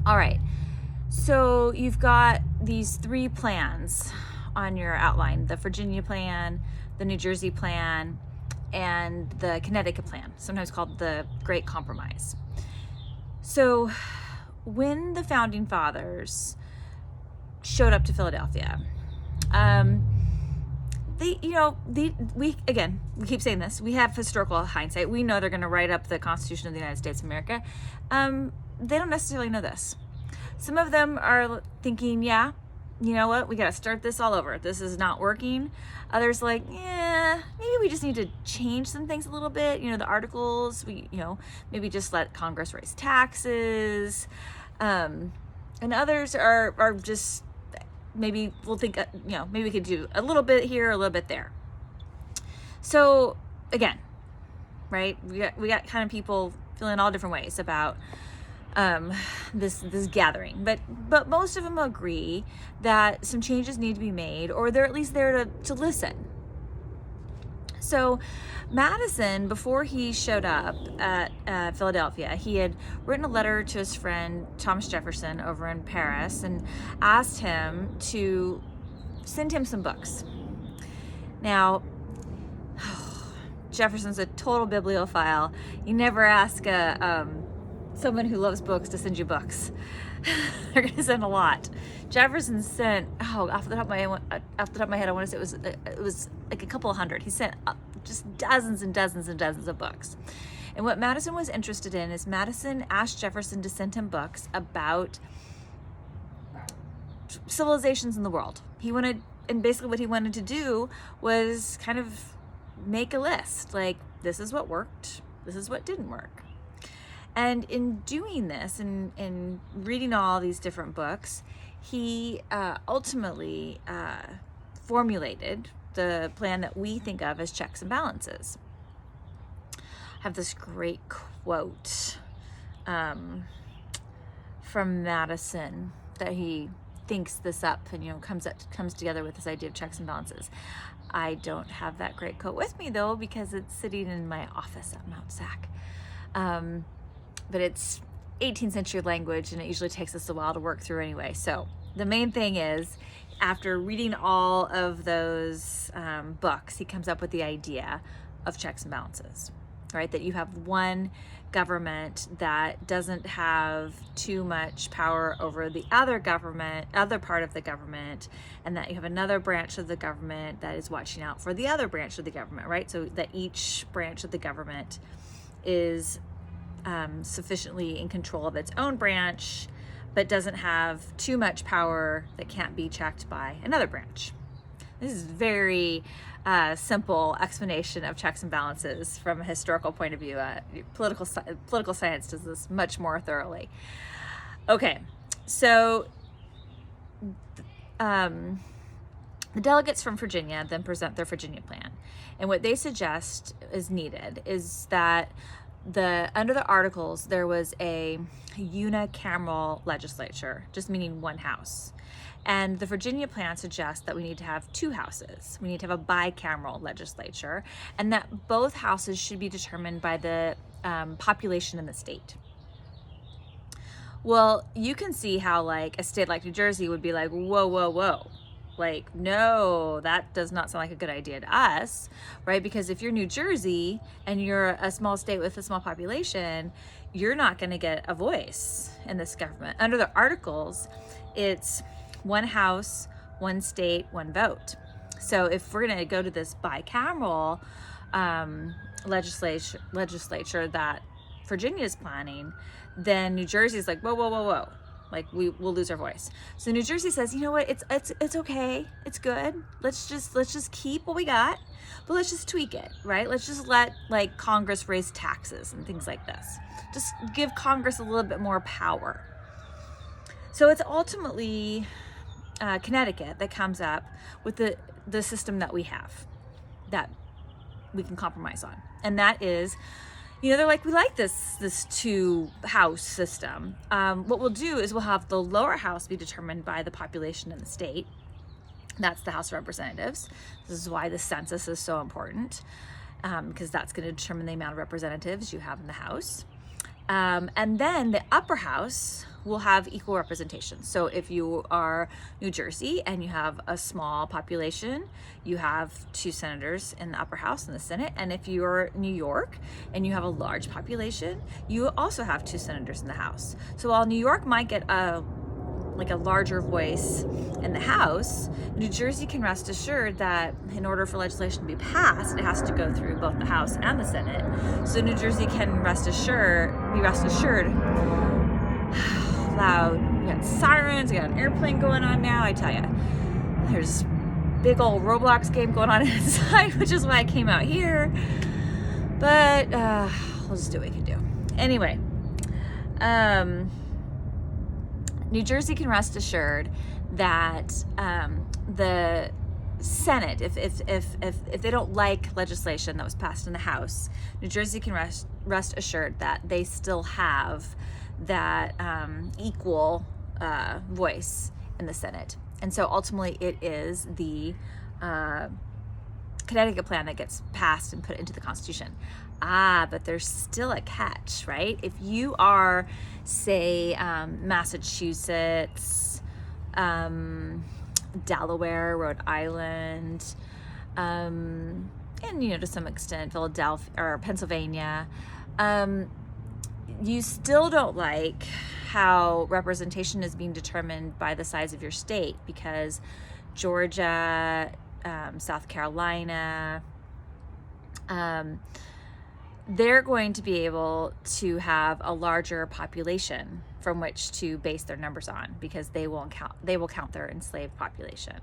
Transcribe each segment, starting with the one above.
All right. So you've got these three plans on your outline: the Virginia plan, the New Jersey plan, and the Connecticut plan, sometimes called the Great Compromise. So when the founding fathers showed up to Philadelphia, we keep saying this, we have historical hindsight. We know they're going to write up the Constitution of the United States of America. They don't necessarily know this. Some of them are thinking, yeah, you know what, we got to start this all over. This is not working. Others like, yeah, maybe we just need to change some things a little bit. The articles, maybe just let Congress raise taxes. And others are just, maybe we'll think, maybe we could do a little bit here, a little bit there. So again, right, we got kind of people feeling all different ways about this gathering, but most of them agree that some changes need to be made, or they're at least there to listen. So Madison, before he showed up at Philadelphia, he had written a letter to his friend Thomas Jefferson over in Paris and asked him to send him some books. Now, Jefferson's a total bibliophile. You never ask someone who loves books to send you books. They're going to send a lot. Jefferson sent, off the top of my head, I want to say it was like a couple of hundred. He sent just dozens and dozens and dozens of books. And what Madison was interested in is Madison asked Jefferson to send him books about civilizations in the world. And basically what he wanted to do was kind of make a list, like, this is what worked, this is what didn't work. And in doing this and in reading all these different books, he ultimately formulated the plan that we think of as checks and balances. I have this great quote from Madison that he thinks this up and comes together with this idea of checks and balances. I don't have that great quote with me though, because it's sitting in my office at Mount Sac. But it's 18th century language, and it usually takes us a while to work through anyway. So the main thing is, after reading all of those books, he comes up with the idea of checks and balances, right? That you have one government that doesn't have too much power over the other part of the government, and that you have another branch of the government that is watching out for the other branch of the government, right? So that each branch of the government is sufficiently in control of its own branch, but doesn't have too much power that can't be checked by another branch. This is very simple explanation of checks and balances from a historical point of view. Political science does this much more thoroughly. Okay, so the delegates from Virginia then present their Virginia plan, and what they suggest is needed is that under the Articles there was a unicameral legislature, just meaning one house. And the Virginia plan suggests that we need to have two houses. We need to have a bicameral legislature, and that both houses should be determined by the population in the state. Well, you can see how like a state like New Jersey would be like, whoa. Like, no, that does not sound like a good idea to us, right? Because if you're New Jersey and you're a small state with a small population, you're not going to get a voice in this government. Under the Articles, it's one house, one state, one vote. So if we're going to go to this bicameral legislature that Virginia is planning, then New Jersey is like, whoa. Like, we'll lose our voice. So New Jersey says, you know what, it's okay, it's good. Let's just keep what we got, but let's just tweak it, right? Let's just let like Congress raise taxes and things like this. Just give Congress a little bit more power. So it's ultimately Connecticut that comes up with the system that we have, that we can compromise on, and that is, they're like, we like this two house system. What we'll do is we'll have the lower house be determined by the population in the state. That's the House of Representatives. This is why the census is so important, because that's going to determine the amount of representatives you have in the House. And then the upper house will have equal representation. So if you are New Jersey and you have a small population, you have 2 senators in the upper house and the Senate. And if you're New York and you have a large population, you also have 2 senators in the House. So while New York might get a larger voice in the House, New Jersey can rest assured that in order for legislation to be passed, it has to go through both the House and the Senate. So New Jersey can be rest assured. Loud. We got sirens. We got an airplane going on now. I tell you, there's big old Roblox game going on inside, which is why I came out here. But we'll just do what we can do. Anyway. New Jersey can rest assured that the Senate, if they don't like legislation that was passed in the House, New Jersey can rest assured that they still have that equal voice in the Senate. And so ultimately it is the Connecticut plan that gets passed and put into the Constitution. But there's still a catch, right? If you are, say, Massachusetts, Delaware, Rhode Island, and, to some extent, Philadelphia or Pennsylvania, you still don't like how representation is being determined by the size of your state, because Georgia, South Carolina, they're going to be able to have a larger population from which to base their numbers on, because they will count their enslaved population.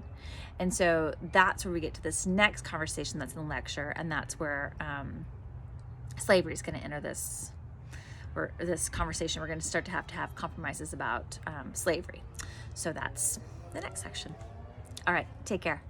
And so that's where we get to this next conversation that's in the lecture, and that's where slavery is going to enter this conversation. We're going to start to have compromises about slavery. So that's the next section. All right, take care.